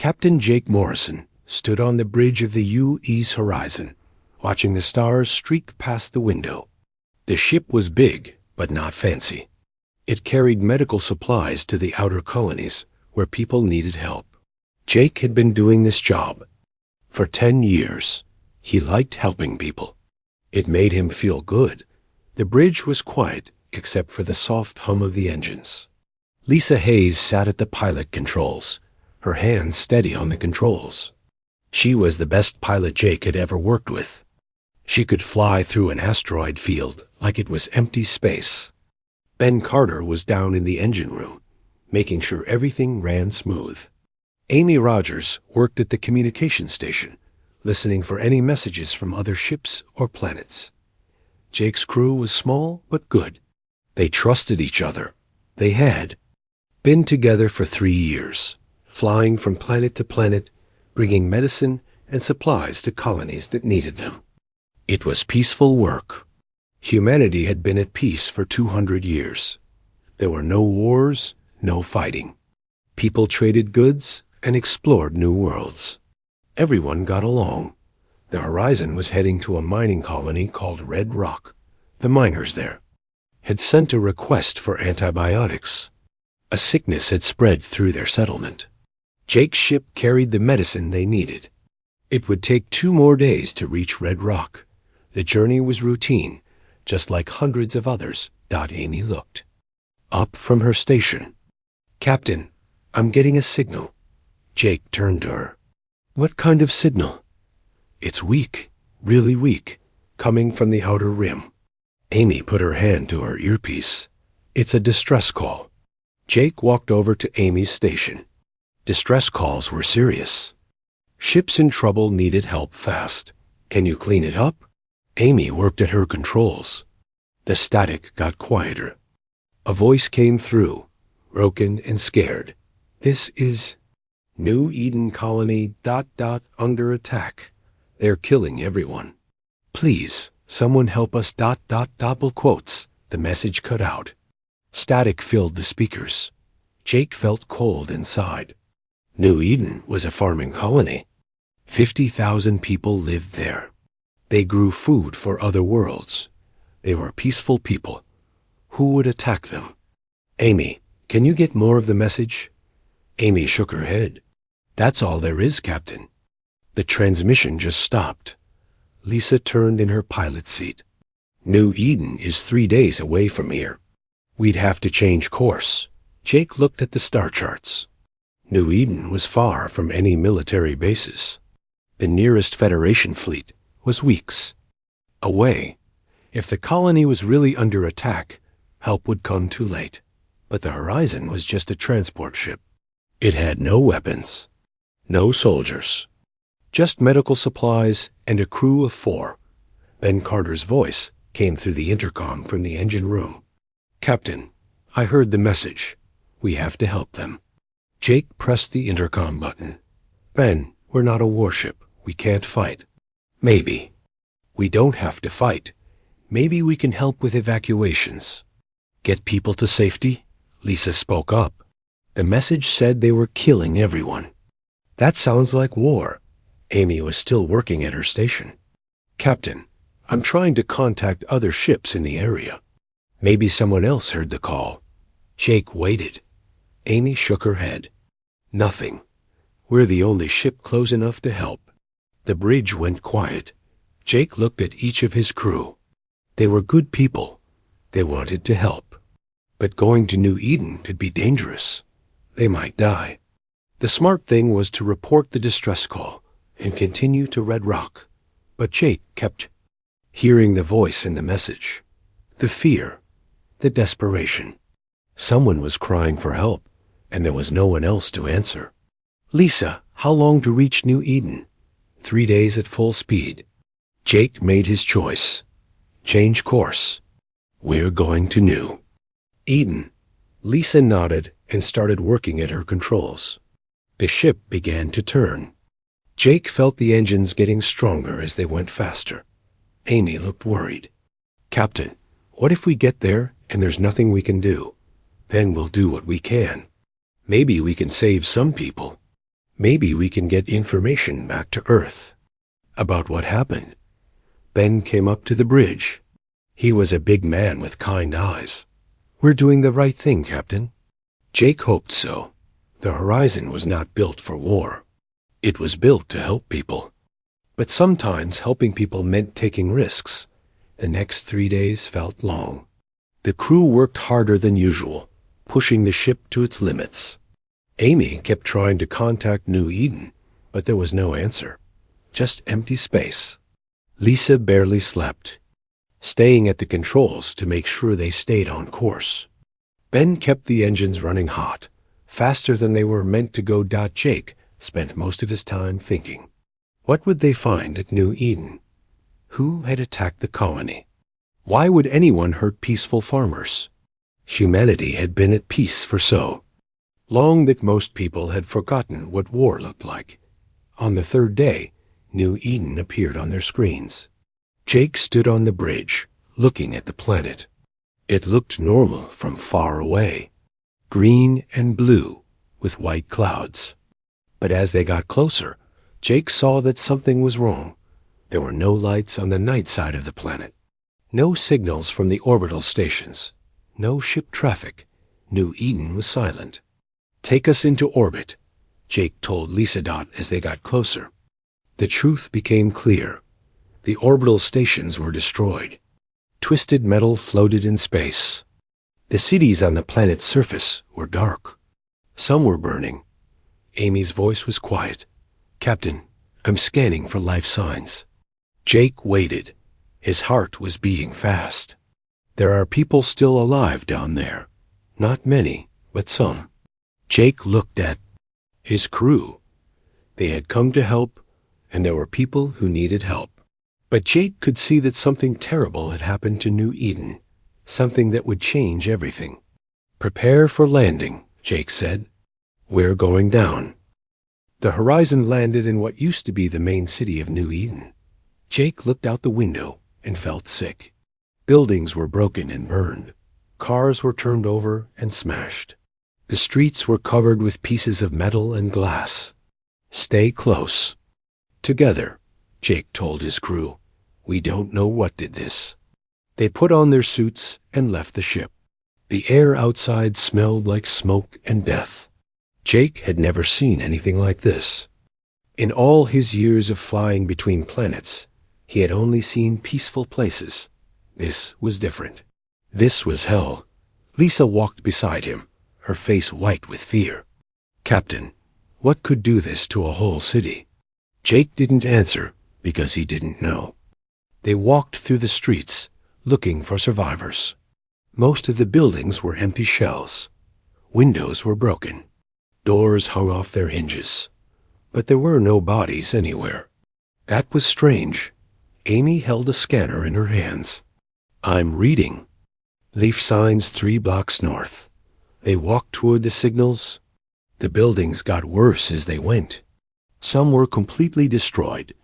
Captain Jake Morrison stood on the bridge of the U.E.'s horizon, watching the stars streak past the window. The ship was big, but not fancy. It carried medical supplies to the outer colonies, where people needed help. Jake had been doing this job for 10 years. He liked helping people. It made him feel good. The bridge was quiet, except for the soft hum of the engines. Lisa Hayes sat at the pilot controls, her hands steady on the controls. She was the best pilot Jake had ever worked with. She could fly through an asteroid field like it was empty space. Ben Carter was down in the engine room, making sure everything ran smooth. Amy Rogers worked at the communication station, listening for any messages from other ships or planets. Jake's crew was small but good. They trusted each other. They had been together for 3 years, flying from planet to planet, bringing medicine and supplies to colonies that needed them. It was peaceful work. Humanity had been at peace for 200 years. There were no wars, no fighting. People traded goods and explored new worlds. Everyone got along. The Horizon was heading to a mining colony called Red Rock. The miners there had sent a request for antibiotics. A sickness had spread through their settlement. Jake's ship carried the medicine they needed. It would take 2 more days to reach Red Rock. The journey was routine, just like hundreds of others. Amy looked up from her station. "Captain, I'm getting a signal." Jake turned to her. "What kind of signal?" "It's weak, really weak, coming from the outer rim." Amy put her hand to her earpiece. "It's a distress call." Jake walked over to Amy's station. Distress calls were serious. Ships in trouble needed help fast. "Can you clean it up?" Amy worked at her controls. The static got quieter. A voice came through, broken and scared. "This is New Eden Colony ... under attack. They're killing everyone. Please, someone help us ... double quotes." The message cut out. Static filled the speakers. Jake felt cold inside. New Eden was a farming colony. 50,000 people lived there. They grew food for other worlds. They were peaceful people. Who would attack them? "Amy, can you get more of the message?" Amy shook her head. "That's all there is, Captain." The transmission just stopped. Lisa turned in her pilot seat. "New Eden is 3 days away from here. We'd have to change course." Jake looked at the star charts. New Eden was far from any military bases. The nearest Federation fleet was weeks away. If the colony was really under attack, help would come too late. But the Horizon was just a transport ship. It had no weapons, no soldiers, just medical supplies and a crew of 4. Ben Carter's voice came through the intercom from the engine room. "Captain, I heard the message. We have to help them." Jake pressed the intercom button. "Ben, we're not a warship. We can't fight." "Maybe. We don't have to fight. Maybe we can help with evacuations. Get people to safety?" Lisa spoke up. The message said they were killing everyone. "That sounds like war." Amy was still working at her station. "Captain, I'm trying to contact other ships in the area. Maybe someone else heard the call." Jake waited. Amy shook her head. "Nothing. We're the only ship close enough to help." The bridge went quiet. Jake looked at each of his crew. They were good people. They wanted to help. But going to New Eden could be dangerous. They might die. The smart thing was to report the distress call and continue to Red Rock. But Jake kept hearing the voice in the message. The fear, the desperation. Someone was crying for help, and there was no one else to answer. "Lisa, how long to reach New Eden?" 3 days at full speed." Jake made his choice. Change course. "We're going to New Eden." Lisa nodded and started working at her controls. The ship began to turn. Jake felt the engines getting stronger as they went faster. Amy looked worried. "Captain, what if we get there and there's nothing we can do? Then we'll do what we can. Maybe we can save some people. Maybe we can get information back to Earth. About what happened. Ben came up to the bridge. He was a big man with kind eyes. We're doing the right thing, Captain. Jake hoped so. The Horizon was not built for war. It was built to help people. But sometimes helping people meant taking risks. The next 3 days felt long. The crew worked harder than usual, pushing the ship to its limits. Amy kept trying to contact New Eden, but there was no answer. Just empty space. Lisa barely slept, staying at the controls to make sure they stayed on course. Ben kept the engines running hot, faster than they were meant to go. Jake spent most of his time thinking. What would they find at New Eden? Who had attacked the colony? Why would anyone hurt peaceful farmers? Humanity had been at peace for so long that most people had forgotten what war looked like. On the third day, New Eden appeared on their screens. Jake stood on the bridge, looking at the planet. It looked normal from far away, green and blue with white clouds. But as they got closer, Jake saw that something was wrong. There were no lights on the night side of the planet. No signals from the orbital stations. No ship traffic. New Eden was silent. Take us into orbit, Jake told Lisa as they got closer. The truth became clear. The orbital stations were destroyed. Twisted metal floated in space. The cities on the planet's surface were dark. Some were burning. Amy's voice was quiet. Captain, I'm scanning for life signs. Jake waited. His heart was beating fast. There are people still alive down there. Not many, but some. Jake looked at his crew. They had come to help, and there were people who needed help. But Jake could see that something terrible had happened to New Eden, something that would change everything. Prepare for landing, Jake said. We're going down. The Horizon landed in what used to be the main city of New Eden. Jake looked out the window and felt sick. Buildings were broken and burned. Cars were turned over and smashed. The streets were covered with pieces of metal and glass. Stay close. Together, Jake told his crew. We don't know what did this. They put on their suits and left the ship. The air outside smelled like smoke and death. Jake had never seen anything like this. In all his years of flying between planets, he had only seen peaceful places. This was different. This was hell. Lisa walked beside him, her face white with fear. Captain, what could do this to a whole city? Jake didn't answer because he didn't know. They walked through the streets, looking for survivors. Most of the buildings were empty shells. Windows were broken. Doors hung off their hinges. But there were no bodies anywhere. That was strange. Amy held a scanner in her hands. I'm reading. Leaf signs 3 blocks north. They walked toward the signals. The buildings got worse as they went. Some were completely destroyed,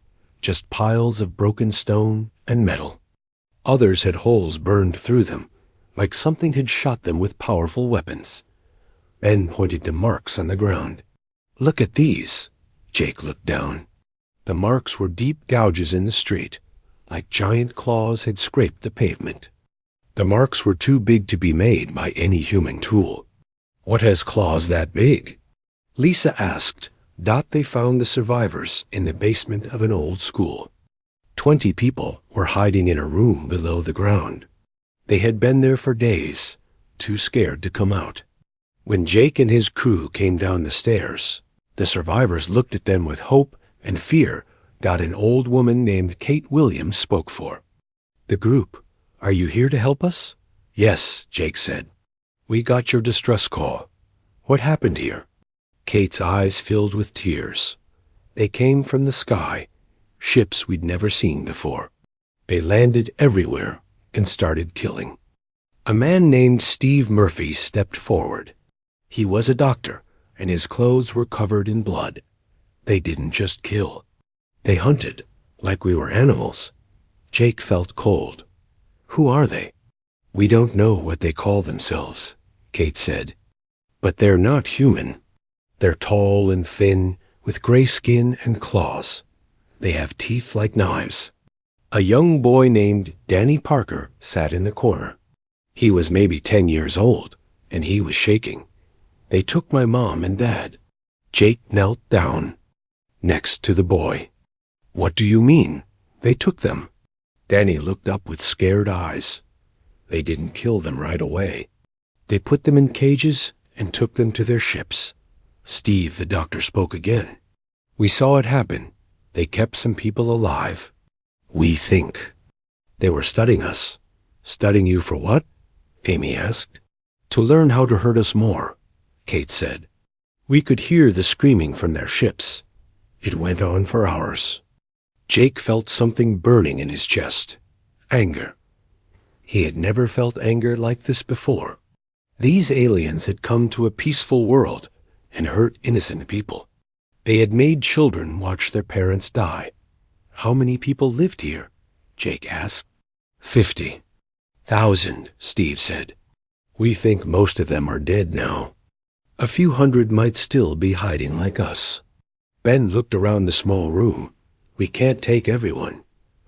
just piles of broken stone and metal. Others had holes burned through them, like something had shot them with powerful weapons. Ben pointed to marks on the ground. Look at these. Jake looked down. The marks were deep gouges in the street, like giant claws had scraped the pavement. The marks were too big to be made by any human tool. What has claws that big? Lisa asked. They found the survivors in the basement of an old school. 20 people were hiding in a room below the ground. They had been there for days, too scared to come out. When Jake and his crew came down the stairs, the survivors looked at them with hope and fear. An old woman named Kate Williams spoke for the group. Are you here to help us? Yes, Jake said. We got your distress call. What happened here? Kate's eyes filled with tears. They came from the sky, ships we'd never seen before. They landed everywhere and started killing. A man named Steve Murphy stepped forward. He was a doctor, and his clothes were covered in blood. They didn't just kill. They hunted, like we were animals. Jake felt cold. Who are they? We don't know what they call themselves, Kate said. But they're not human. They're tall and thin, with gray skin and claws. They have teeth like knives. A young boy named Danny Parker sat in the corner. He was maybe 10 years old, and he was shaking. They took my mom and dad. Jake knelt down next to the boy. What do you mean? They took them. Danny looked up with scared eyes. They didn't kill them right away. They put them in cages and took them to their ships. Steve, the doctor, spoke again. We saw it happen. They kept some people alive. We think. They were studying us. Studying you for what? Amy asked. To learn how to hurt us more, Kate said. We could hear the screaming from their ships. It went on for hours. Jake felt something burning in his chest. Anger. He had never felt anger like this before. These aliens had come to a peaceful world and hurt innocent people. They had made children watch their parents die. How many people lived here? Jake asked. 50,000, Steve said. We think most of them are dead now. A few hundred might still be hiding like us. Ben looked around the small room. We can't take everyone.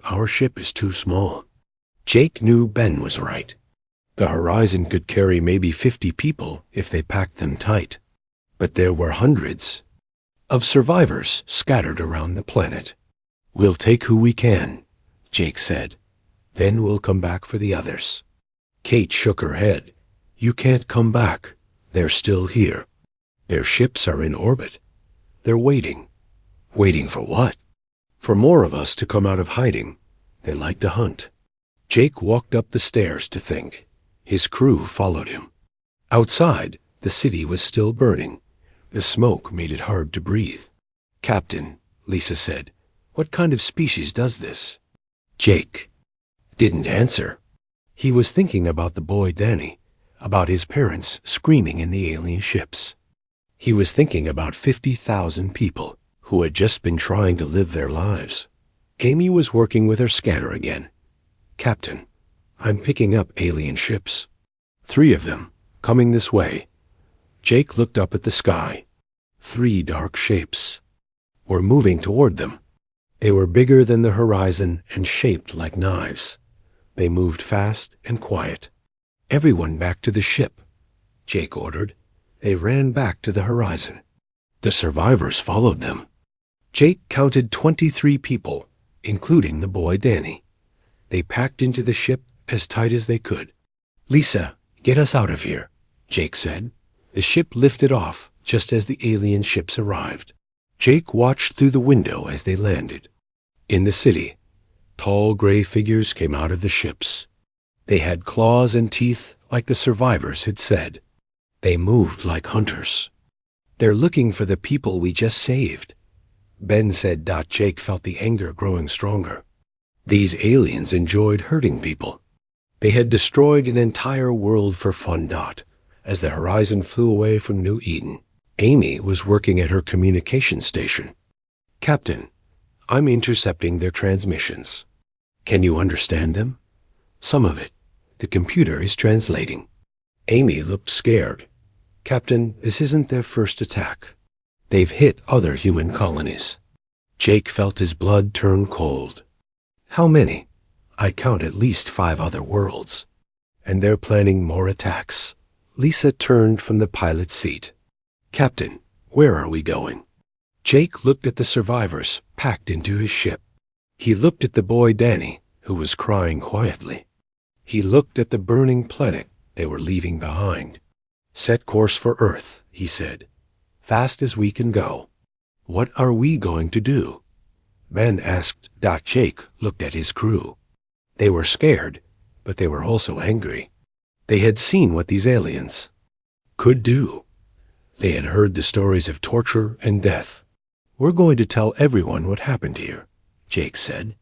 Our ship is too small. Jake knew Ben was right. The Horizon could carry maybe 50 people if they packed them tight. But there were hundreds of survivors scattered around the planet. We'll take who we can, Jake said. Then we'll come back for the others. Kate shook her head. You can't come back. They're still here. Their ships are in orbit. They're waiting. Waiting for what? For more of us to come out of hiding. They like to hunt. Jake walked up the stairs to think. His crew followed him. Outside, the city was still burning. The smoke made it hard to breathe. Captain, Lisa said, what kind of species does this? Jake didn't answer. He was thinking about the boy Danny, about his parents screaming in the alien ships. He was thinking about 50,000 people who had just been trying to live their lives. Amy was working with her scanner again. Captain, I'm picking up alien ships. 3 of them, coming this way. Jake looked up at the sky. 3 dark shapes were moving toward them. They were bigger than the horizon and shaped like knives. They moved fast and quiet. Everyone back to the ship, Jake ordered. They ran back to the horizon. The survivors followed them. Jake counted 23 people, including the boy Danny. They packed into the ship as tight as they could. Lisa, get us out of here, Jake said. The ship lifted off just as the alien ships arrived. Jake watched through the window as they landed. In the city, tall gray figures came out of the ships. They had claws and teeth like the survivors had said. They moved like hunters. They're looking for the people we just saved, Ben said. Jake felt the anger growing stronger. These aliens enjoyed hurting people. They had destroyed an entire world for fun. As the Horizon flew away from New Eden, Amy was working at her communication station. Captain, I'm intercepting their transmissions. Can you understand them? Some of it. The computer is translating. Amy looked scared. Captain, this isn't their first attack. They've hit other human colonies. Jake felt his blood turn cold. How many? I count at least 5 other worlds. And they're planning more attacks. Lisa turned from the pilot's seat. Captain, where are we going? Jake looked at the survivors packed into his ship. He looked at the boy Danny, who was crying quietly. He looked at the burning planet they were leaving behind. Set course for Earth, he said. Fast as we can go. What are we going to do? Ben asked. Jake looked at his crew. They were scared, but they were also angry. They had seen what these aliens could do. They had heard the stories of torture and death. We're going to tell everyone what happened here, Jake said.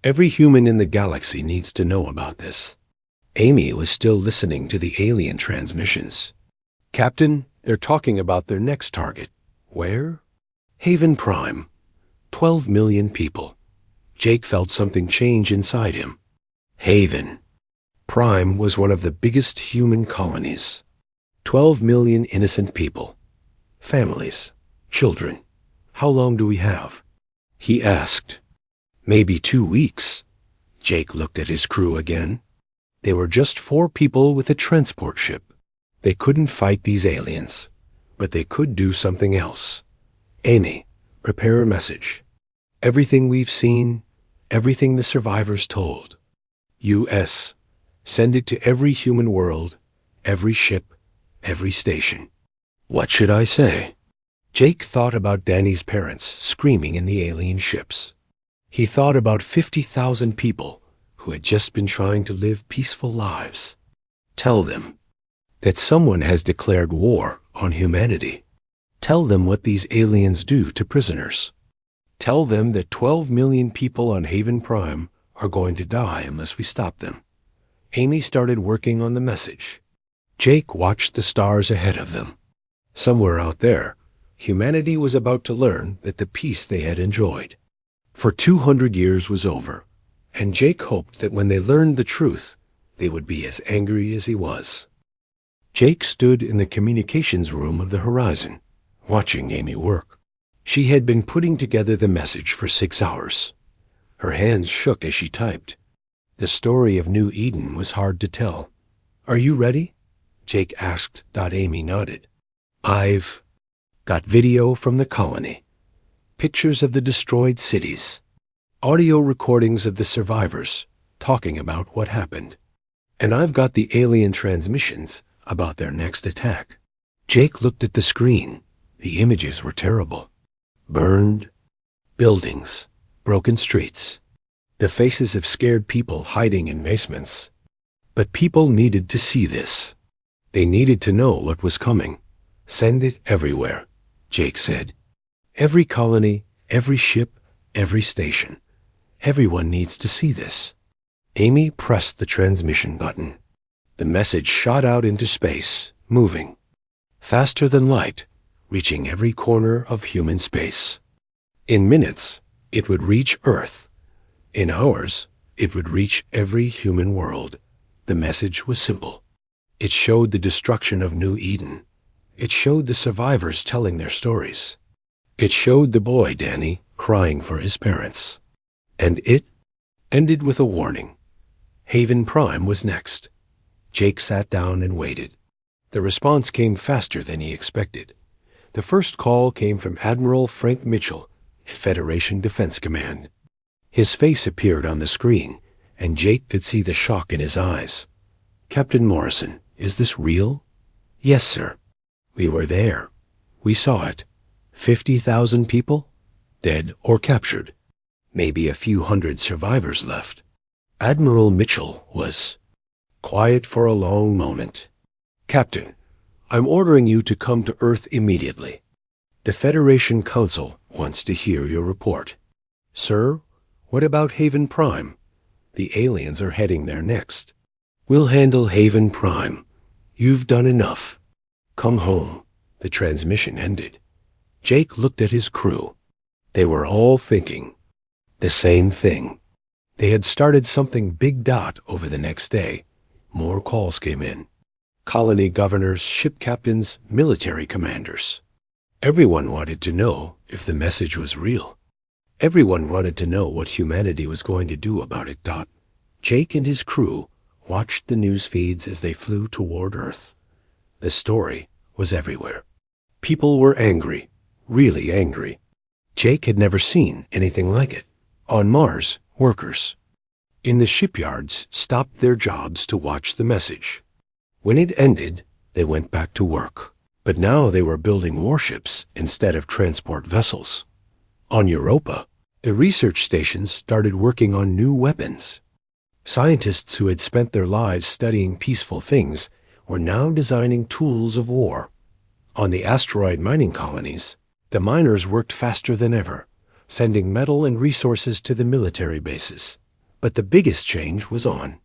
Every human in the galaxy needs to know about this. Amy was still listening to the alien transmissions. Captain, they're talking about their next target. Where? Haven Prime. 12 million people. Jake felt something change inside him. Haven. Prime was one of the biggest human colonies. 12 million innocent people. Families. Children. How long do we have? He asked. Maybe 2 weeks. Jake looked at his crew again. They were just 4 people with a transport ship. They couldn't fight these aliens, but they could do something else. Amy, prepare a message. Everything we've seen, everything the survivors told. U.S. Send it to every human world, every ship, every station. What should I say? Jake thought about Danny's parents screaming in the alien ships. He thought about 50,000 people who had just been trying to live peaceful lives. Tell them that someone has declared war on humanity. Tell them what these aliens do to prisoners. Tell them that 12 million people on Haven Prime are going to die unless we stop them. Amy started working on the message. Jake watched the stars ahead of them. Somewhere out there, humanity was about to learn that the peace they had enjoyed for 200 years was over, and Jake hoped that when they learned the truth, they would be as angry as he was. Jake stood in the communications room of the Horizon, watching Amy work. She had been putting together the message for 6 hours. Her hands shook as she typed. The story of New Eden was hard to tell. Are you ready? Jake asked. Amy nodded. I've got video from the colony, pictures of the destroyed cities, audio recordings of the survivors talking about what happened, and I've got the alien transmissions about their next attack. Jake looked at the screen. The images were terrible. Burned buildings, broken streets, the faces of scared people hiding in basements. But people needed to see this. They needed to know what was coming. Send it everywhere, Jake said. Every colony, every ship, every station. Everyone needs to see this. Amy pressed the transmission button. The message shot out into space, moving faster than light, reaching every corner of human space. In minutes, it would reach Earth. In hours, it would reach every human world. The message was simple. It showed the destruction of New Eden. It showed the survivors telling their stories. It showed the boy, Danny, crying for his parents. And it ended with a warning. Haven Prime was next. Jake sat down and waited. The response came faster than he expected. The first call came from Admiral Frank Mitchell at Federation Defense Command. His face appeared on the screen, and Jake could see the shock in his eyes. Captain Morrison, is this real? Yes, sir. We were there. We saw it. 50,000 people? Dead or captured. Maybe a few hundred survivors left. Admiral Mitchell was quiet for a long moment. Captain, I'm ordering you to come to Earth immediately. The Federation Council wants to hear your report. Sir, what about Haven Prime? The aliens are heading there next. We'll handle Haven Prime. You've done enough. Come home. The transmission ended. Jake looked at his crew. They were all thinking the same thing. They had started something big. Over the next day, more calls came in. Colony governors, ship captains, military commanders. Everyone wanted to know if the message was real. Everyone wanted to know what humanity was going to do about it. Jake and his crew watched the news feeds as they flew toward Earth. The story was everywhere. People were angry, really angry. Jake had never seen anything like it. On Mars, workers in the shipyards stopped their jobs to watch the message. When it ended, they went back to work. But now they were building warships instead of transport vessels. On Europa, the research stations started working on new weapons. Scientists who had spent their lives studying peaceful things were now designing tools of war. On the asteroid mining colonies, the miners worked faster than ever, sending metal and resources to the military bases. But the biggest change was on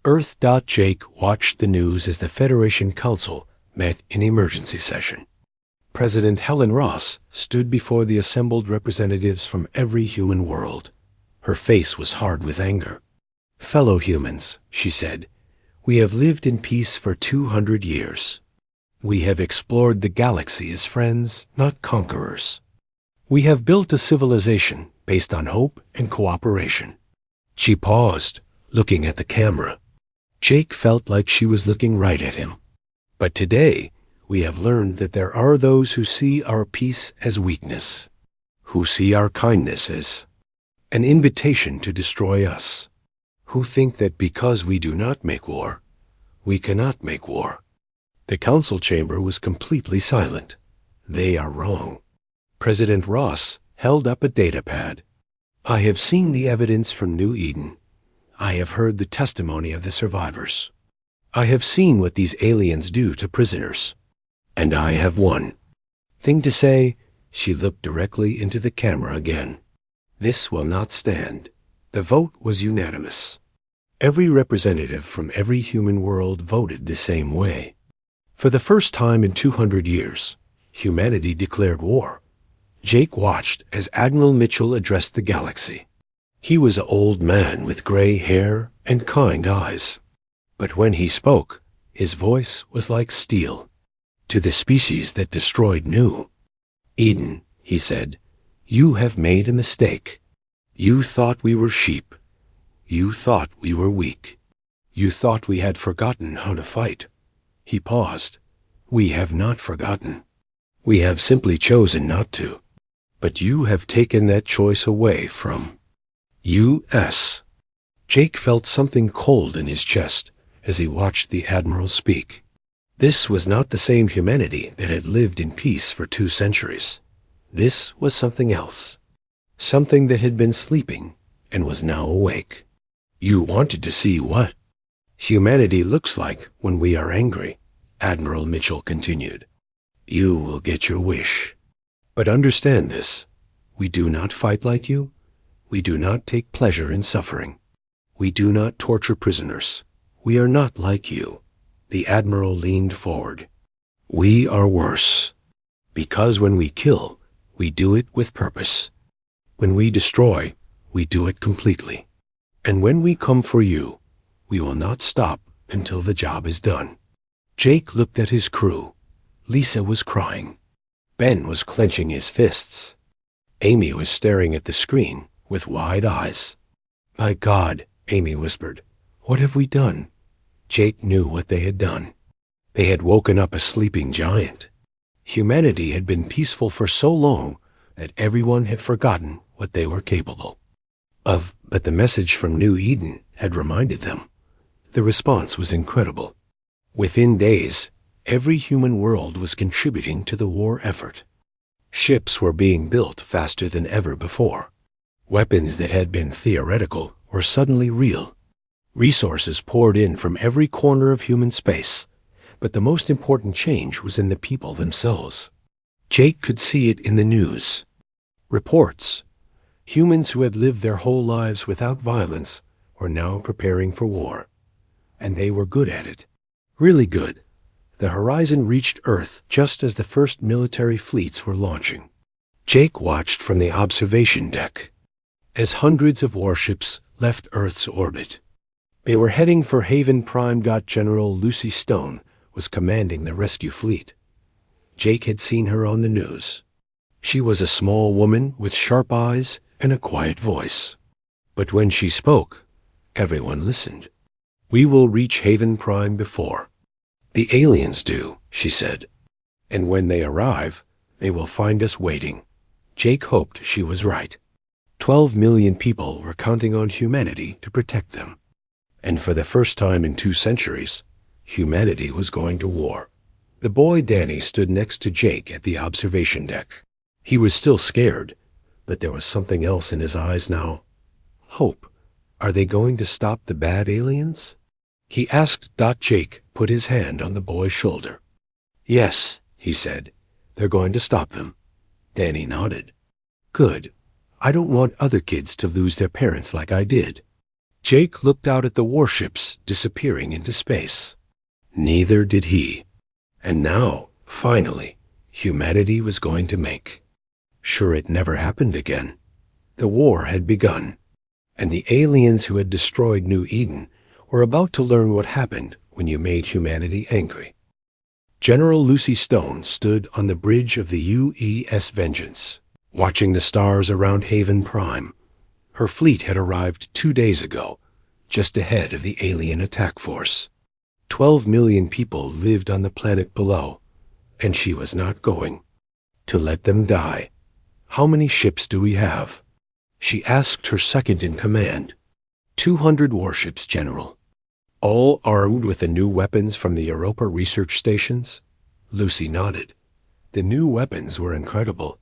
Earth. Jake watched the news as the Federation Council met in emergency session. President Helen Ross stood before the assembled representatives from every human world. Her face was hard with anger. Fellow humans, she said, we have lived in peace for 200 years. We have explored the galaxy as friends, not conquerors. We have built a civilization based on hope and cooperation. She paused, looking at the camera. Jake felt like she was looking right at him. But today, we have learned that there are those who see our peace as weakness, who see our kindness as an invitation to destroy us, who think that because we do not make war, we cannot make war. The council chamber was completely silent. They are wrong. President Ross held up a datapad. I have seen the evidence from New Eden. I have heard the testimony of the survivors. I have seen what these aliens do to prisoners. And I have won. Thing to say, she looked directly into the camera again. This will not stand. The vote was unanimous. Every representative from every human world voted the same way. For the first time in 200 years, humanity declared war. Jake watched as Admiral Mitchell addressed the galaxy. He was an old man with gray hair and kind eyes. But when he spoke, his voice was like steel. To the species that destroyed New Eden, he said, you have made a mistake. You thought we were sheep. You thought we were weak. You thought we had forgotten how to fight. He paused. We have not forgotten. We have simply chosen not to. But you have taken that choice away from us. Jake felt something cold in his chest as he watched the Admiral speak. This was not the same humanity that had lived in peace for 2 centuries. This was something else. Something that had been sleeping and was now awake. You wanted to see what humanity looks like when we are angry, Admiral Mitchell continued. You will get your wish. But understand this. We do not fight like you. We do not take pleasure in suffering. We do not torture prisoners. We are not like you. The Admiral leaned forward. We are worse. Because when we kill, we do it with purpose. When we destroy, we do it completely. And when we come for you, we will not stop until the job is done. Jake looked at his crew. Lisa was crying. Ben was clenching his fists. Amy was staring at the screen with wide eyes. My God, Amy whispered. What have we done? Jake knew what they had done. They had woken up a sleeping giant. Humanity had been peaceful for so long that everyone had forgotten what they were capable of, but the message from New Eden had reminded them. The response was incredible. Within days, every human world was contributing to the war effort. Ships were being built faster than ever before. Weapons that had been theoretical were suddenly real. Resources poured in from every corner of human space, but the most important change was in the people themselves. Jake could see it in the news. Reports. Humans who had lived their whole lives without violence were now preparing for war. And they were good at it. Really good. The horizon reached Earth just as the first military fleets were launching. Jake watched from the observation deck as hundreds of warships left Earth's orbit. They were heading for Haven Prime. General Lucy Stone was commanding the rescue fleet. Jake had seen her on the news. She was a small woman with sharp eyes and a quiet voice. But when she spoke, everyone listened. We will reach Haven Prime before the aliens do, she said. And when they arrive, they will find us waiting. Jake hoped she was right. 12 million people were counting on humanity to protect them. And for the first time in 2 centuries, humanity was going to war. The boy Danny stood next to Jake at the observation deck. He was still scared, but there was something else in his eyes now. Hope. Are they going to stop the bad aliens? He asked. Jake put his hand on the boy's shoulder. Yes, he said. They're going to stop them. Danny nodded. Good. I don't want other kids to lose their parents like I did. Jake looked out at the warships disappearing into space. Neither did he. And now, finally, humanity was going to make sure it never happened again. The war had begun, and the aliens who had destroyed New Eden were about to learn what happened when you made humanity angry. General Lucy Stone stood on the bridge of the UES Vengeance. watching the stars around Haven Prime. Her fleet had arrived 2 days ago, just ahead of the alien attack force. 12 million people lived on the planet below, and she was not going to let them die. How many ships do we have? She asked her second-in-command. 200 warships, General. All armed with the new weapons from the Europa research stations? Lucy nodded. The new weapons were incredible.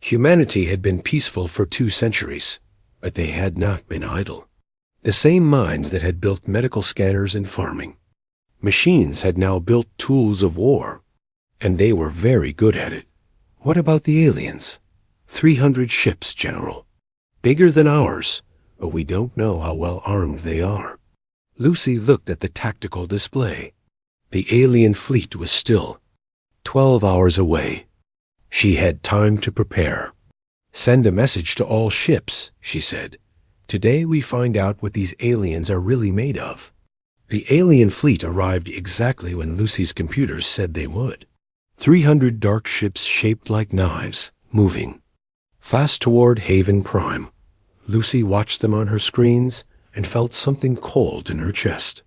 Humanity had been peaceful for 2 centuries, but they had not been idle. The same minds that had built medical scanners and farming. Machines had now built tools of war, and they were very good at it. What about the aliens? 300 ships, General. Bigger than ours, but we don't know how well armed they are. Lucy looked at the tactical display. The alien fleet was still 12 hours away. She had time to prepare. Send a message to all ships, she said. Today we find out what these aliens are really made of. The alien fleet arrived exactly when Lucy's computers said they would. 300 dark ships shaped like knives, moving fast toward Haven Prime. Lucy watched them on her screens and felt something cold in her chest.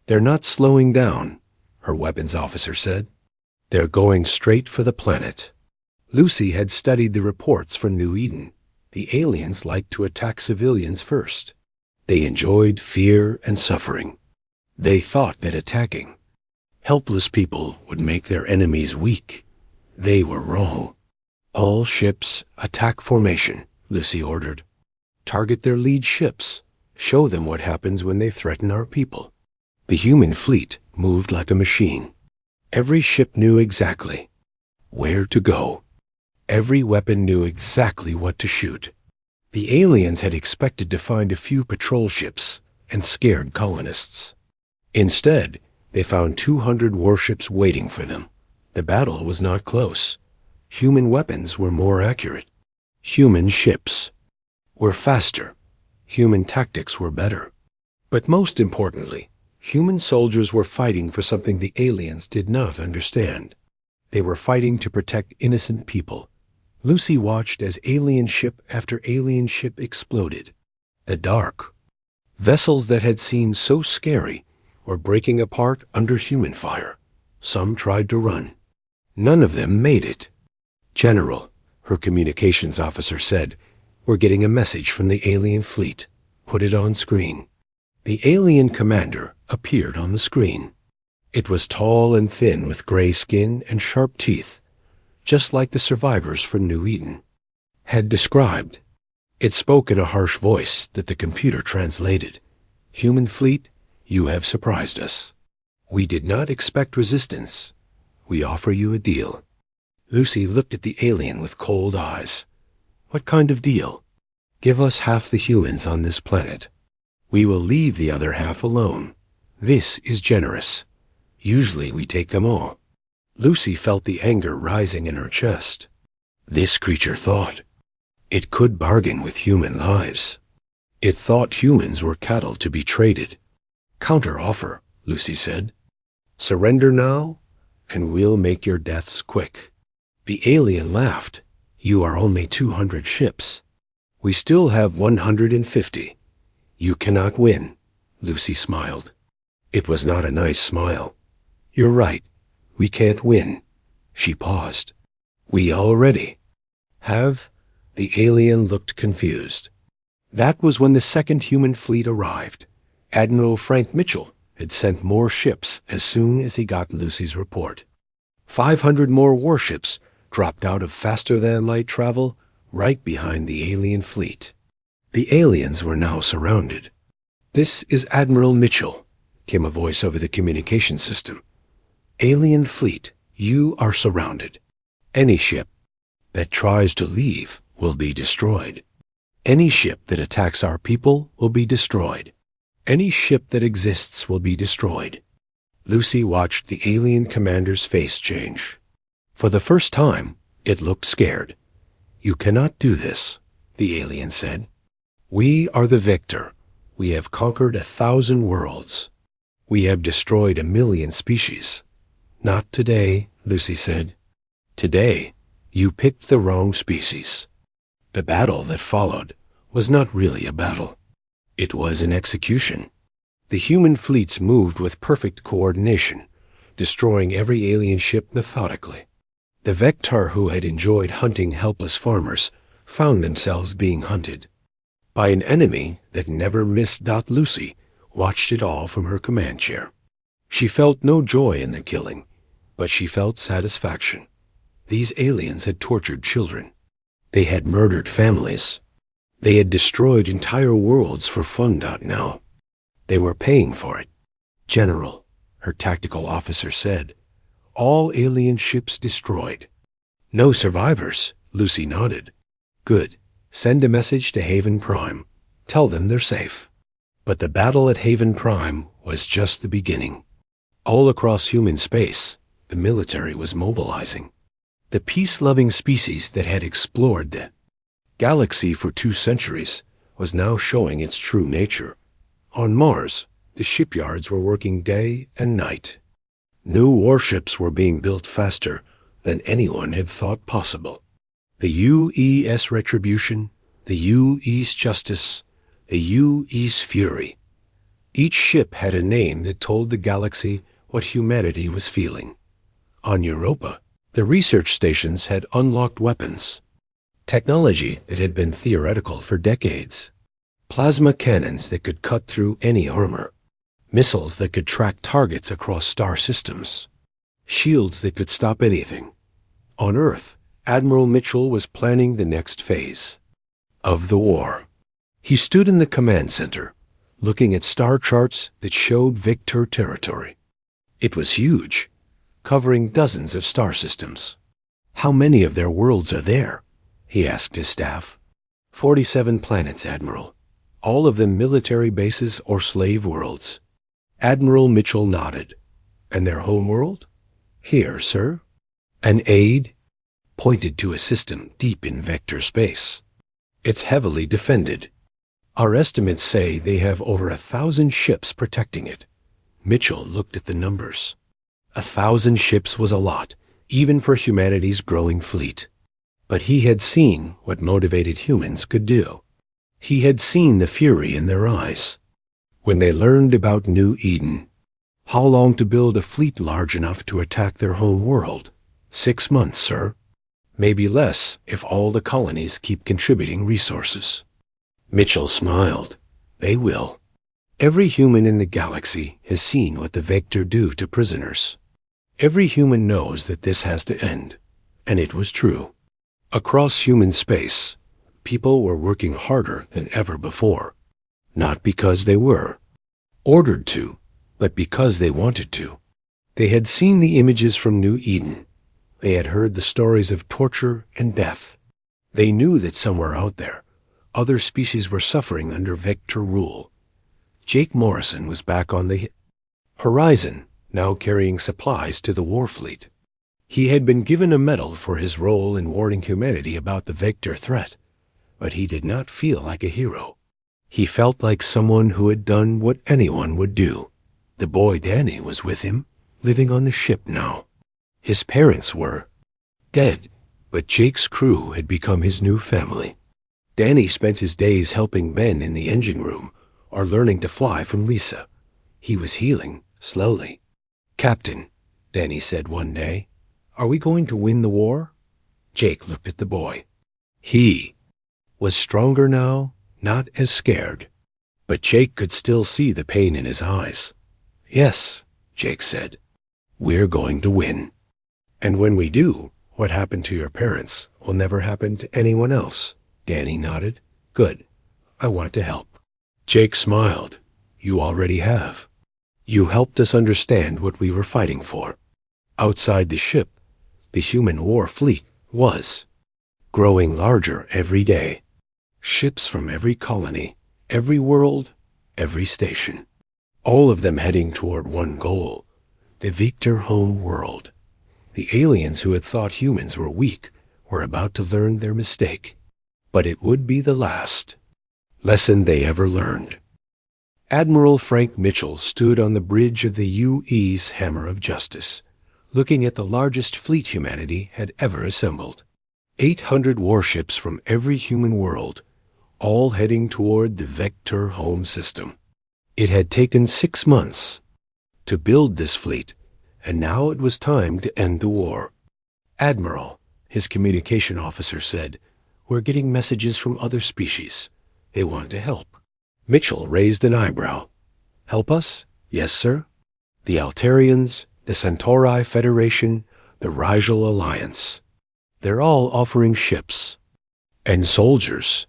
They're not slowing down, her weapons officer said. They're going straight for the planet. Lucy had studied the reports from New Eden. The aliens liked to attack civilians first. They enjoyed fear and suffering. They thought that attacking helpless people would make their enemies weak. They were wrong. All ships, attack formation, Lucy ordered. Target their lead ships. Show them what happens when they threaten our people. The human fleet moved like a machine. Every ship knew exactly where to go. Every weapon knew exactly what to shoot. The aliens had expected to find a few patrol ships and scared colonists. Instead, they found 200 warships waiting for them. The battle was not close. Human weapons were more accurate. Human ships were faster. Human tactics were better. But most importantly, human soldiers were fighting for something the aliens did not understand. They were fighting to protect innocent people. Lucy watched as alien ship after alien ship exploded. The dark. Vessels that had seemed so scary were breaking apart under human fire. Some tried to run. None of them made it. General, her communications officer said, we're getting a message from the alien fleet. Put it on screen. The alien commander appeared on the screen. It was tall and thin with gray skin and sharp teeth, just like the survivors from New Eden had described. It spoke in a harsh voice that the computer translated. Human fleet, you have surprised us. We did not expect resistance. We offer you a deal. Lucy looked at the alien with cold eyes. What kind of deal? Give us half the humans on this planet. We will leave the other half alone. This is generous. Usually we take them all. Lucy felt the anger rising in her chest. This creature thought it could bargain with human lives. It thought humans were cattle to be traded. Counter offer, Lucy said. Surrender now, and we'll make your deaths quick. The alien laughed. You are only 200 ships. We still have 150. You cannot win, Lucy smiled. It was not a nice smile. You're right. We can't win. She paused. We already have? The alien looked confused. That was when the second human fleet arrived. Admiral Frank Mitchell had sent more ships as soon as he got Lucy's report. 500 more warships dropped out of faster-than-light travel right behind the alien fleet. The aliens were now surrounded. This is Admiral Mitchell, came a voice over the communication system. Alien fleet, you are surrounded. Any ship that tries to leave will be destroyed. Any ship that attacks our people will be destroyed. Any ship that exists will be destroyed. Lucy watched the alien commander's face change. For the first time, it looked scared. You cannot do this, the alien said. We are the victor. We have conquered 1,000 worlds. We have destroyed 1,000,000 species. Not today, Lucy said. Today, you picked the wrong species. The battle that followed was not really a battle. It was an execution. The human fleets moved with perfect coordination, destroying every alien ship methodically. The Vector who had enjoyed hunting helpless farmers found themselves being hunted by an enemy that never missed. Lucy watched it all from her command chair. She felt no joy in the killing, but she felt satisfaction. These aliens had tortured children. They had murdered families. They had destroyed entire worlds for fun. Now they were paying for it. General, her tactical officer said, all alien ships destroyed. No survivors, Lucy nodded. Good. Send a message to Haven Prime. Tell them they're safe. But the battle at Haven Prime was just the beginning. All across human space, the military was mobilizing. The peace-loving species that had explored the galaxy for 2 centuries was now showing its true nature. On Mars, the shipyards were working day and night. New warships were being built faster than anyone had thought possible. The UES Retribution, the UES Justice, the UES Fury. Each ship had a name that told the galaxy what humanity was feeling. On Europa, the research stations had unlocked weapons, technology that had been theoretical for decades. Plasma cannons that could cut through any armor, missiles that could track targets across star systems, shields that could stop anything. On Earth, Admiral Mitchell was planning the next phase of the war. He stood in the command center, looking at star charts that showed Victor territory. It was huge, covering dozens of star systems. How many of their worlds are there? He asked his staff. 47 planets, Admiral. All of them military bases or slave worlds. Admiral Mitchell nodded. And their home world? Here, sir. An aide pointed to a system deep in vector space. It's heavily defended. Our estimates say they have over 1,000 ships protecting it. Mitchell looked at the numbers. 1,000 ships was a lot, even for humanity's growing fleet. But he had seen what motivated humans could do. He had seen the fury in their eyes. When they learned about New Eden, how long to build a fleet large enough to attack their home world? 6 months, sir. Maybe less if all the colonies keep contributing resources. Mitchell smiled. They will. Every human in the galaxy has seen what the Vector do to prisoners. Every human knows that this has to end. And it was true. Across human space, people were working harder than ever before. Not because they were ordered to, but because they wanted to. They had seen the images from New Eden. They had heard the stories of torture and death. They knew that somewhere out there, other species were suffering under Vector rule. Jake Morrison was back on the horizon, now carrying supplies to the war fleet. He had been given a medal for his role in warning humanity about the Vector threat, but he did not feel like a hero. He felt like someone who had done what anyone would do. The boy Danny was with him, living on the ship now. His parents were dead, but Jake's crew had become his new family. Danny spent his days helping Ben in the engine room or learning to fly from Lisa. He was healing, slowly. Captain, Danny said one day, are we going to win the war? Jake looked at the boy. He was stronger now, not as scared. But Jake could still see the pain in his eyes. Yes, Jake said, we're going to win. And when we do, what happened to your parents will never happen to anyone else. Danny nodded. Good. I want to help. Jake smiled. You already have. You helped us understand what we were fighting for. Outside the ship, the human war fleet was growing larger every day. Ships from every colony, every world, every station. All of them heading toward one goal, the Victor home world. The aliens who had thought humans were weak were about to learn their mistake. But it would be the last lesson they ever learned. Admiral Frank Mitchell stood on the bridge of the UE's Hammer of Justice, looking at the largest fleet humanity had ever assembled. 800 warships from every human world, all heading toward the Vector home system. It had taken 6 months to build this fleet, and now it was time to end the war. "Admiral," his communication officer said, "we're getting messages from other species. They want to help." Mitchell raised an eyebrow. "Help us?" "Yes, sir. The Altarians, the Centauri Federation, the Rigel Alliance. They're all offering ships. And soldiers."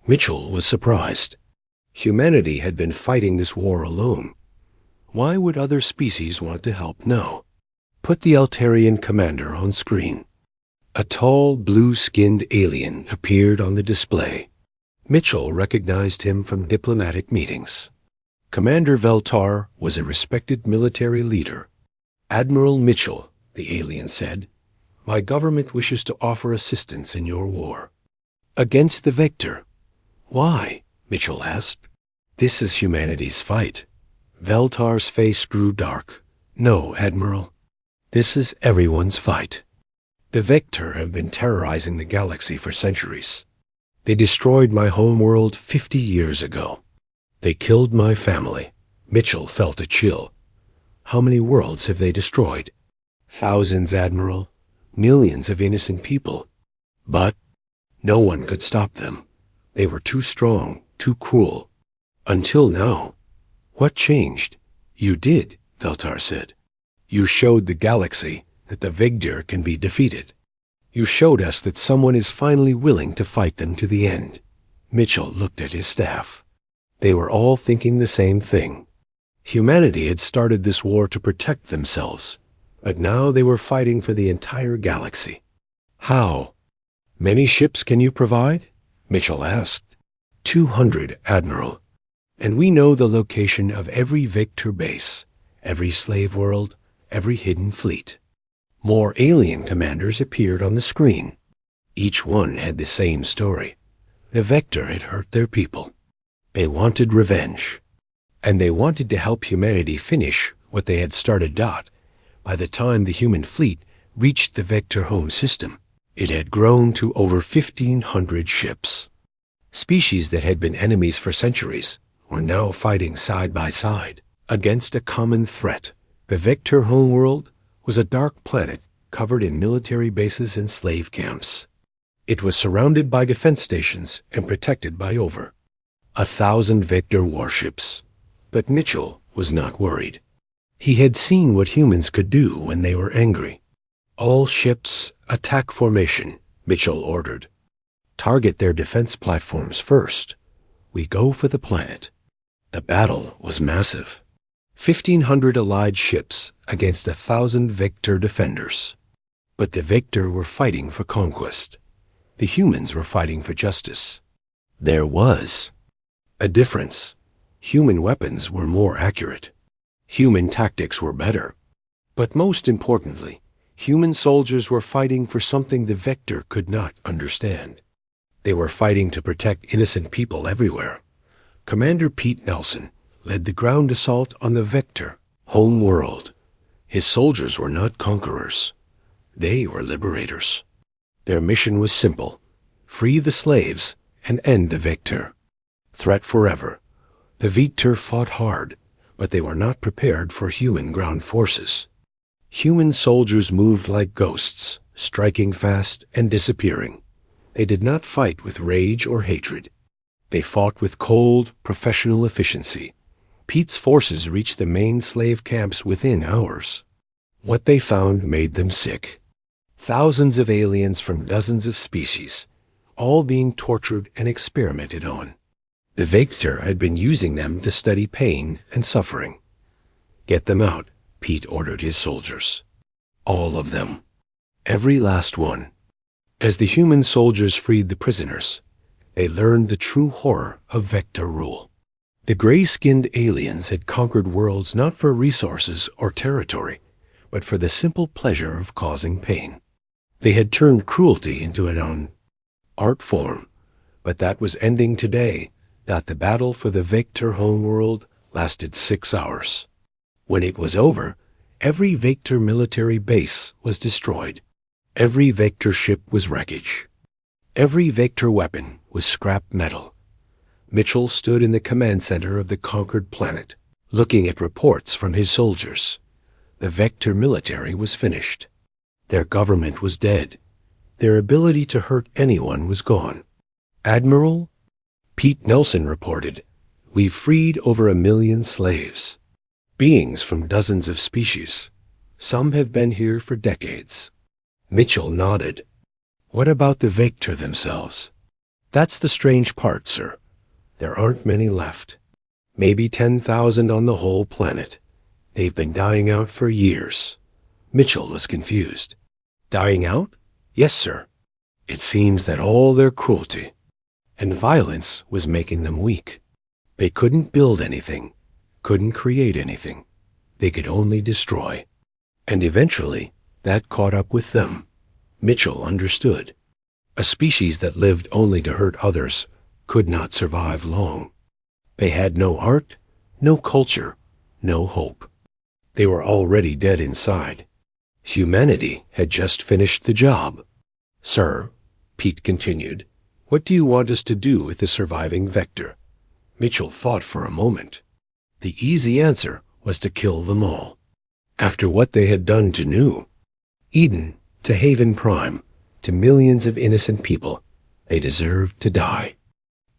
Mitchell was surprised. Humanity had been fighting this war alone. Why would other species want to help now? "Put the Altarian commander on screen." A tall, blue-skinned alien appeared on the display. Mitchell recognized him from diplomatic meetings. Commander Veltar was a respected military leader. "Admiral Mitchell," the alien said, "my government wishes to offer assistance in your war." "Against the Vector." "Why?" Mitchell asked. "This is humanity's fight." Veltar's face grew dark. "No, Admiral. This is everyone's fight. The Vector have been terrorizing the galaxy for centuries. They destroyed my homeworld 50 years ago. They killed my family." Mitchell felt a chill. "How many worlds have they destroyed?" "Thousands, Admiral. Millions of innocent people. But no one could stop them. They were too strong, too cruel. Until now." "What changed?" "You did," Veltar said. "You showed the galaxy that the Vector can be defeated. You showed us that someone is finally willing to fight them to the end." Mitchell looked at his staff. They were all thinking the same thing. Humanity had started this war to protect themselves, but now they were fighting for the entire galaxy. "How? Many ships can you provide?" Mitchell asked. 200, Admiral. And we know the location of every Vector base, every slave world, every hidden fleet." More alien commanders appeared on the screen. Each one had the same story. The Vector had hurt their people. They wanted revenge. And they wanted to help humanity finish what they had started. By the time the human fleet reached the Vector home system, it had grown to over 1,500 ships. Species that had been enemies for centuries were now fighting side by side against a common threat. The Vector homeworld was a dark planet covered in military bases and slave camps. It was surrounded by defense stations and protected by over 1,000 Vector warships. But Mitchell was not worried. He had seen what humans could do when they were angry. "All ships, attack formation," Mitchell ordered. "Target their defense platforms first. We go for the planet." The battle was massive. 1,500 allied ships against 1,000 Vector defenders. But the Vector were fighting for conquest. The humans were fighting for justice. There was a difference. Human weapons were more accurate. Human tactics were better. But most importantly, human soldiers were fighting for something the Vector could not understand. They were fighting to protect innocent people everywhere. Commander Pete Nelson led the ground assault on the Vector home world. His soldiers were not conquerors. They were liberators. Their mission was simple: free the slaves and end the Vector. Threat forever. The Vector fought hard, but they were not prepared for human ground forces. Human soldiers moved like ghosts, striking fast and disappearing. They did not fight with rage or hatred. They fought with cold, professional efficiency. Pete's forces reached the main slave camps within hours. What they found made them sick. Thousands of aliens from dozens of species, all being tortured and experimented on. The Vector had been using them to study pain and suffering. "Get them out," Pete ordered his soldiers. All of them. Every last one. As the human soldiers freed the prisoners, they learned the true horror of Vector rule. The gray-skinned aliens had conquered worlds not for resources or territory, but for the simple pleasure of causing pain. They had turned cruelty into an art form, but that was ending today. The battle for the Vector homeworld lasted 6 hours. When it was over, every Vector military base was destroyed. Every Vector ship was wreckage. Every Vector weapon was scrap metal. Mitchell stood in the command center of the conquered planet, looking at reports from his soldiers. The Vector military was finished. Their government was dead. Their ability to hurt anyone was gone. "Admiral," Pete Nelson reported, "we've freed over 1 million slaves. Beings from dozens of species. Some have been here for decades." Mitchell nodded. "What about the Vector themselves?" "That's the strange part, sir. There aren't many left. Maybe 10,000 on the whole planet. They've been dying out for years." Mitchell was confused. "Dying out?" "Yes, sir. It seems that all their cruelty and violence was making them weak. They couldn't build anything, couldn't create anything. They could only destroy. And eventually, that caught up with them." Mitchell understood. A species that lived only to hurt others could not survive long. They had no art, no culture, no hope. They were already dead inside. Humanity had just finished the job. "Sir," Pete continued, "what do you want us to do with the surviving Vector?" Mitchell thought for a moment. The easy answer was to kill them all. After what they had done to New Eden, to Haven Prime, to millions of innocent people, they deserved to die.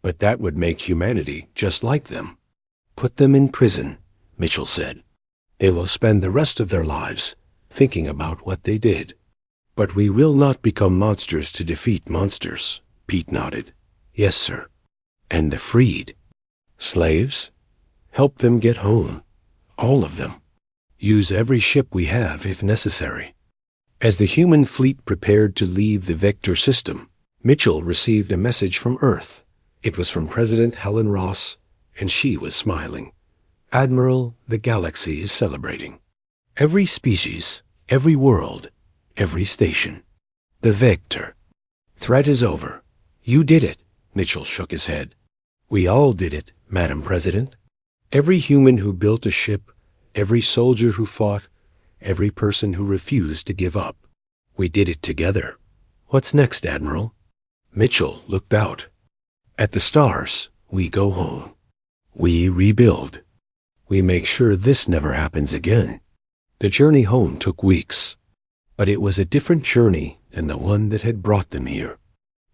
But that would make humanity just like them. "Put them in prison," Mitchell said. "They will spend the rest of their lives thinking about what they did." "But we will not become monsters to defeat monsters," Pete nodded. "Yes, sir." "And the freed? Slaves? Help them get home. All of them. Use every ship we have if necessary." As the human fleet prepared to leave the Vector system, Mitchell received a message from Earth. It was from President Helen Ross, and she was smiling. "Admiral, the galaxy is celebrating. Every species, every world, every station. The Vector. Threat is over. You did it." Mitchell shook his head. "We all did it, Madam President. Every human who built a ship, every soldier who fought, every person who refused to give up. We did it together. What's next, Admiral?" Mitchell looked out. "At the stars, we go home. We rebuild. We make sure this never happens again." The journey home took weeks, but it was a different journey than the one that had brought them here.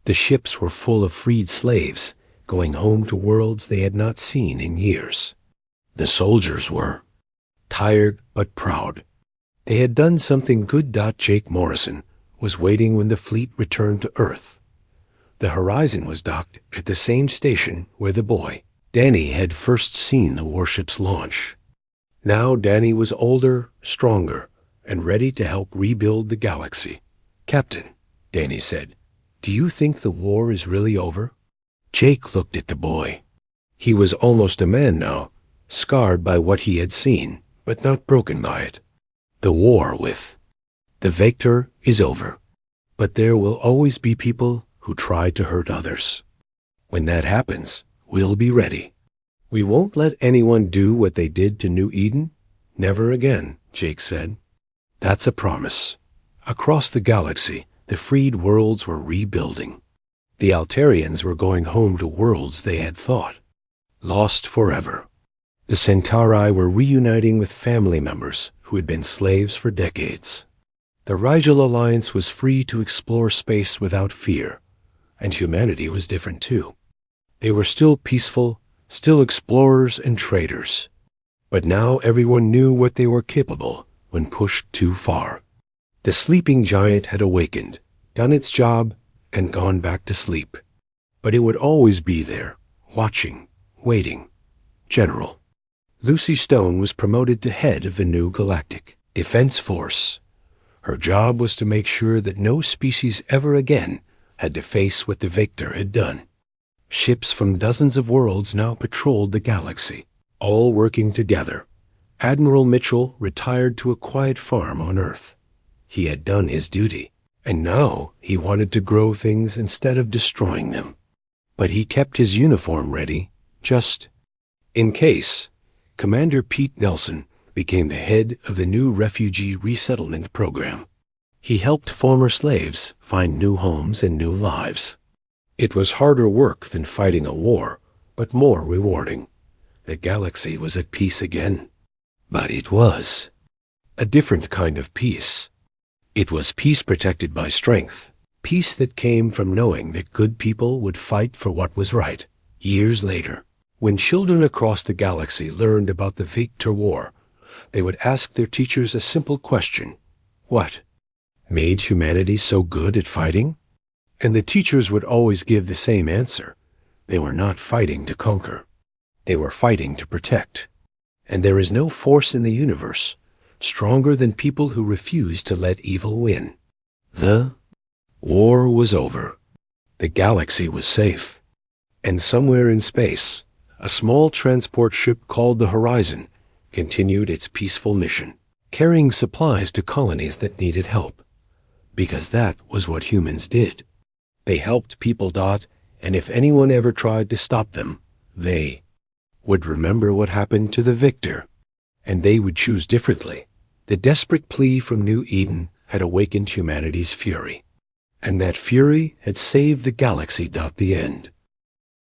The ships were full of freed slaves going home to worlds they had not seen in years. The soldiers were tired but proud. They had done something good. Jake Morrison was waiting when the fleet returned to Earth. The Horizon was docked at the same station where the boy, Danny, had first seen the warship's launch. Now Danny was older, stronger, and ready to help rebuild the galaxy. "Captain," Danny said, "do you think the war is really over?" Jake looked at the boy. He was almost a man now, scarred by what he had seen, but not broken by it. "The war with the Vector is over, but there will always be people who try to hurt others. When that happens, we'll be ready. We won't let anyone do what they did to New Eden. Never again," Jake said. "That's a promise." Across the galaxy, the freed worlds were rebuilding. The Altarians were going home to worlds they had thought lost forever. The Centauri were reuniting with family members who had been slaves for decades. The Rigel Alliance was free to explore space without fear, and humanity was different too. They were still peaceful, still explorers and traders. But now everyone knew what they were capable when pushed too far. The sleeping giant had awakened, done its job, and gone back to sleep. But it would always be there, watching, waiting. General. Lucy Stone was promoted to head of the new Galactic Defense Force. Her job was to make sure that no species ever again had to face what the Vector had done. Ships from dozens of worlds now patrolled the galaxy, all working together. Admiral Mitchell retired to a quiet farm on Earth. He had done his duty, and now he wanted to grow things instead of destroying them. But he kept his uniform ready, just in case. Commander Pete Nelson became the head of the new refugee resettlement program. He helped former slaves find new homes and new lives. It was harder work than fighting a war, but more rewarding. The galaxy was at peace again. But it was a different kind of peace. It was peace protected by strength, peace that came from knowing that good people would fight for what was right. Years later, when children across the galaxy learned about the Victor War, they would ask their teachers a simple question. What made humanity so good at fighting? And the teachers would always give the same answer. They were not fighting to conquer. They were fighting to protect. And there is no force in the universe stronger than people who refuse to let evil win. The war was over. The galaxy was safe. And somewhere in space, a small transport ship called the Horizon continued its peaceful mission, carrying supplies to colonies that needed help. Because that was what humans did. They helped people. And if anyone ever tried to stop them, they would remember what happened to the victor. And they would choose differently. The desperate plea from New Eden had awakened humanity's fury. And that fury had saved the galaxy. The end.